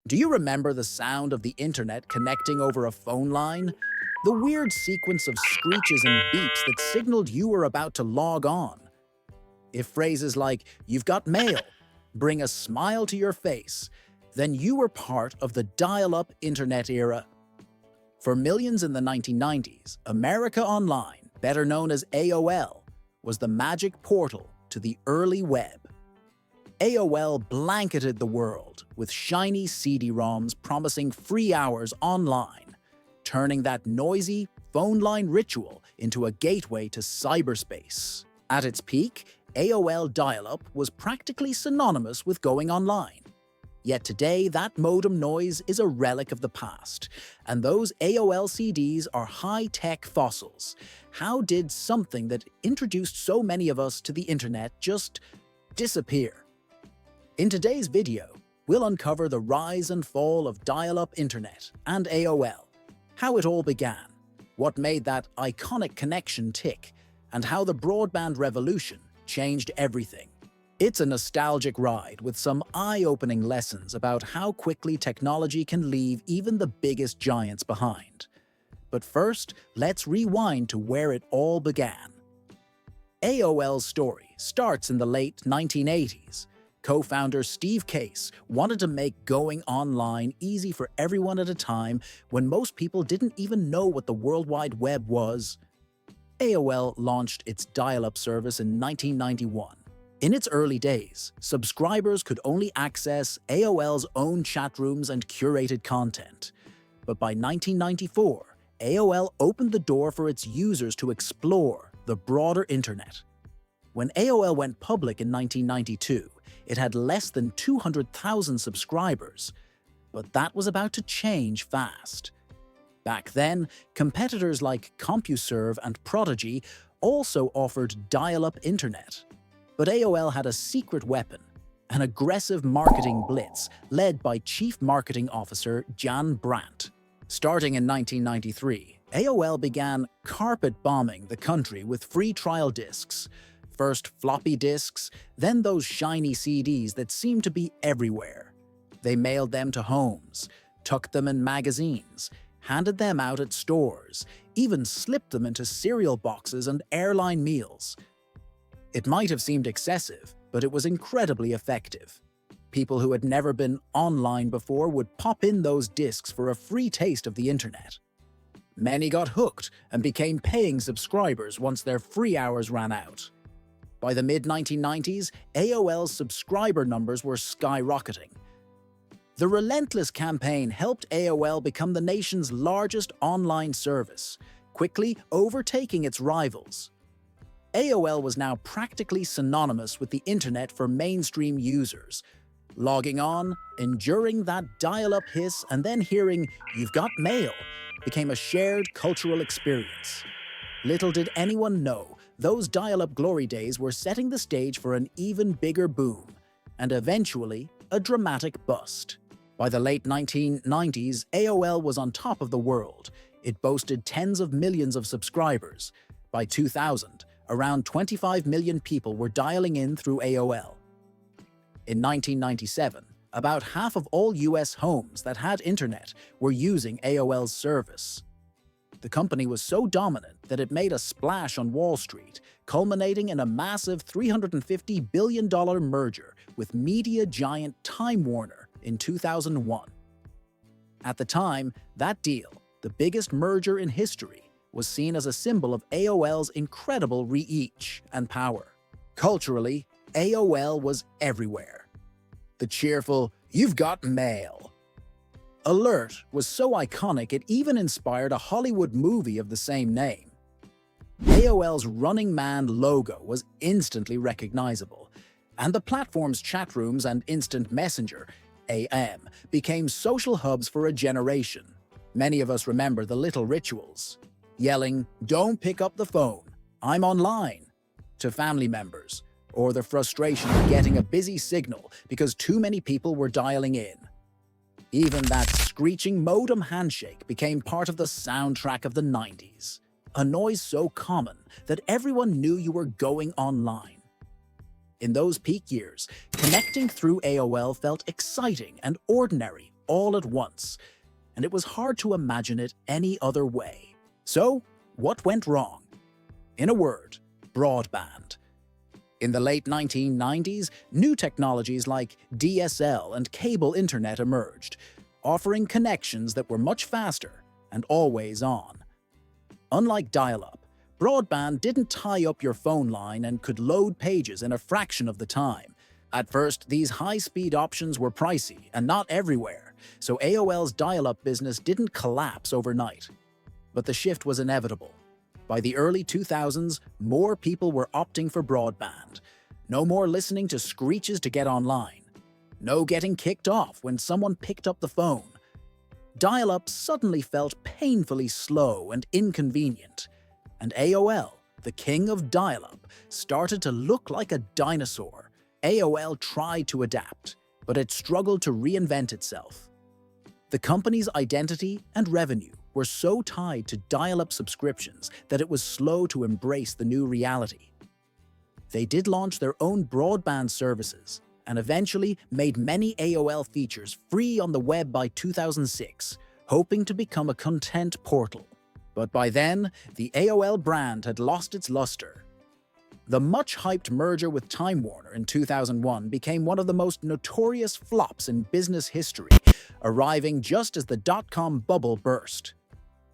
Do you remember the sound of the internet connecting over a phone line? The weird sequence of screeches and beeps that signaled you were about to log on. If phrases like, "you've got mail," bring a smile to your face, then you were part of the dial-up internet era. For millions in the 1990s, America Online, better known as AOL, was the magic portal to the early web. AOL blanketed the world with shiny CD-ROMs promising free hours online, turning that noisy, phone line ritual into a gateway to cyberspace. At its peak, AOL dial-up was practically synonymous with going online. Yet today, that modem noise is a relic of the past, and those AOL CDs are high-tech fossils. How did something that introduced so many of us to the internet just disappear? In today's video, we'll uncover the rise and fall of dial-up internet and AOL, how it all began, what made that iconic connection tick, and how the broadband revolution changed everything. It's a nostalgic ride with some eye-opening lessons about how quickly technology can leave even the biggest giants behind. But first, let's rewind to where it all began. AOL's story starts in the late 1980s. Co-founder Steve Case wanted to make going online easy for everyone at a time when most people didn't even know what the World Wide Web was. AOL launched its dial-up service in 1991. In its early days, subscribers could only access AOL's own chat rooms and curated content. But by 1994, AOL opened the door for its users to explore the broader internet. When AOL went public in 1992, it had less than 200,000 subscribers, but that was about to change fast. Back then, competitors like CompuServe and Prodigy also offered dial-up internet. But AOL had a secret weapon, an aggressive marketing blitz led by Chief Marketing Officer Jan Brandt. Starting in 1993, AOL began carpet-bombing the country with free trial discs. First floppy disks, then those shiny CDs that seemed to be everywhere. They mailed them to homes, tucked them in magazines, handed them out at stores, even slipped them into cereal boxes and airline meals. It might have seemed excessive, but it was incredibly effective. People who had never been online before would pop in those discs for a free taste of the internet. Many got hooked and became paying subscribers once their free hours ran out. By the mid-1990s, AOL's subscriber numbers were skyrocketing. The relentless campaign helped AOL become the nation's largest online service, quickly overtaking its rivals. AOL was now practically synonymous with the internet for mainstream users. Logging on, enduring that dial-up hiss, and then hearing, "You've got mail," became a shared cultural experience. Little did anyone know, those dial-up glory days were setting the stage for an even bigger boom, and eventually, a dramatic bust. By the late 1990s, AOL was on top of the world. It boasted tens of millions of subscribers. By 2000, around 25 million people were dialing in through AOL. In 1997, about half of all US homes that had internet were using AOL's service. The company was so dominant that it made a splash on Wall Street, culminating in a massive $350 billion merger with media giant Time Warner in 2001. At the time, that deal, the biggest merger in history, was seen as a symbol of AOL's incredible reach and power. Culturally, AOL was everywhere. The cheerful, "You've got mail" alert was so iconic it even inspired a Hollywood movie of the same name. AOL's Running Man logo was instantly recognizable, and the platform's chat rooms and instant messenger, AM, became social hubs for a generation. Many of us remember the little rituals, yelling, "Don't pick up the phone, I'm online," to family members, or the frustration of getting a busy signal because too many people were dialing in. Even that screeching modem handshake became part of the soundtrack of the 90s, a noise so common that everyone knew you were going online. In those peak years, connecting through AOL felt exciting and ordinary all at once, and it was hard to imagine it any other way. So, what went wrong? In a word, broadband. In the late 1990s, new technologies like DSL and cable internet emerged, offering connections that were much faster and always on. Unlike dial-up, broadband didn't tie up your phone line and could load pages in a fraction of the time. At first, these high-speed options were pricey and not everywhere, so AOL's dial-up business didn't collapse overnight. But the shift was inevitable. By the early 2000s, more people were opting for broadband. No more listening to screeches to get online. No getting kicked off when someone picked up the phone. Dial-up suddenly felt painfully slow and inconvenient, and AOL, the king of dial-up, started to look like a dinosaur. AOL tried to adapt, but it struggled to reinvent itself. The company's identity and revenue were so tied to dial-up subscriptions that it was slow to embrace the new reality. They did launch their own broadband services and eventually made many AOL features free on the web by 2006, hoping to become a content portal. But by then, the AOL brand had lost its luster. The much-hyped merger with Time Warner in 2001 became one of the most notorious flops in business history, arriving just as the dot-com bubble burst.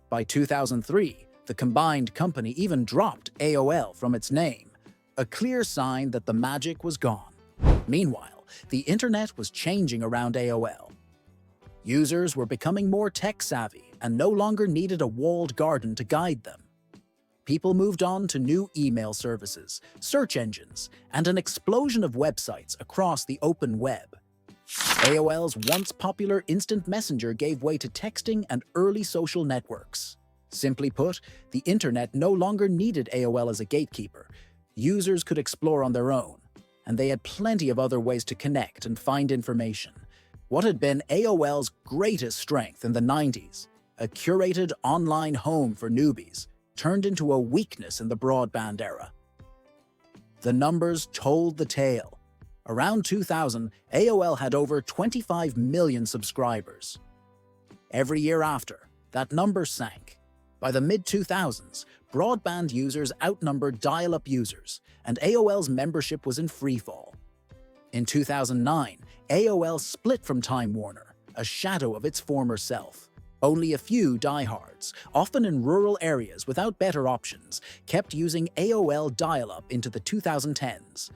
By 2003, the combined company even dropped AOL from its name, a clear sign that the magic was gone. Meanwhile, the internet was changing around AOL. Users were becoming more tech-savvy and no longer needed a walled garden to guide them. People moved on to new email services, search engines, and an explosion of websites across the open web. AOL's once popular instant messenger gave way to texting and early social networks. Simply put, the internet no longer needed AOL as a gatekeeper. Users could explore on their own, and they had plenty of other ways to connect and find information. What had been AOL's greatest strength in the 90s, a curated online home for newbies, turned into a weakness in the broadband era. The numbers told the tale. Around 2000, AOL had over 25 million subscribers. Every year after, that number sank. By the mid-2000s, broadband users outnumbered dial-up users, and AOL's membership was in freefall. In 2009, AOL split from Time Warner, a shadow of its former self. Only a few diehards, often in rural areas without better options, kept using AOL dial-up into the 2010s.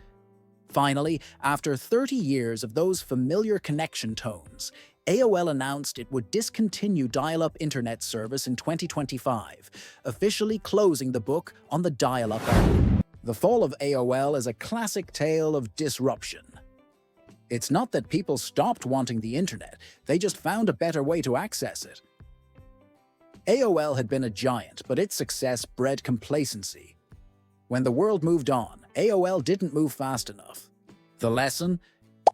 Finally, after 30 years of those familiar connection tones, AOL announced it would discontinue dial-up internet service in 2025, officially closing the book on the dial-up era. The fall of AOL is a classic tale of disruption. It's not that people stopped wanting the internet, they just found a better way to access it. AOL had been a giant, but its success bred complacency. When the world moved on, AOL didn't move fast enough. The lesson?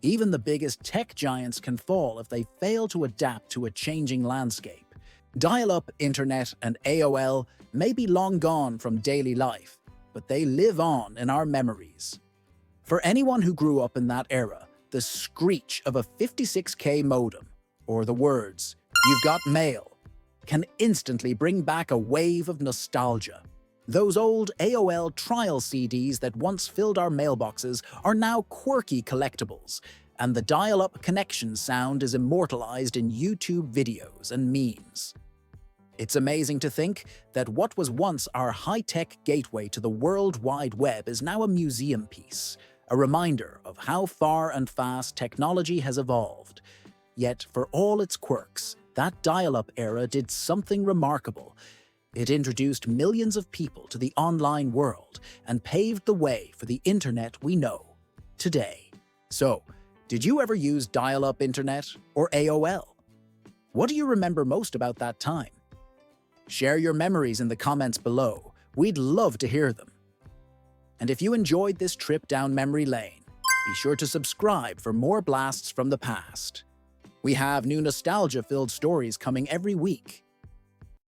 Even the biggest tech giants can fall if they fail to adapt to a changing landscape. Dial-up internet and AOL may be long gone from daily life, but they live on in our memories. For anyone who grew up in that era, the screech of a 56K modem, or the words, "You've got mail," can instantly bring back a wave of nostalgia. Those old AOL trial CDs that once filled our mailboxes are now quirky collectibles, and the dial-up connection sound is immortalized in YouTube videos and memes. It's amazing to think that what was once our high-tech gateway to the World Wide Web is now a museum piece, a reminder of how far and fast technology has evolved. Yet, for all its quirks, that dial-up era did something remarkable. It introduced millions of people to the online world and paved the way for the internet we know today. So, did you ever use dial-up internet or AOL? What do you remember most about that time? Share your memories in the comments below. We'd love to hear them. And if you enjoyed this trip down memory lane, be sure to subscribe for more blasts from the past. We have new nostalgia-filled stories coming every week.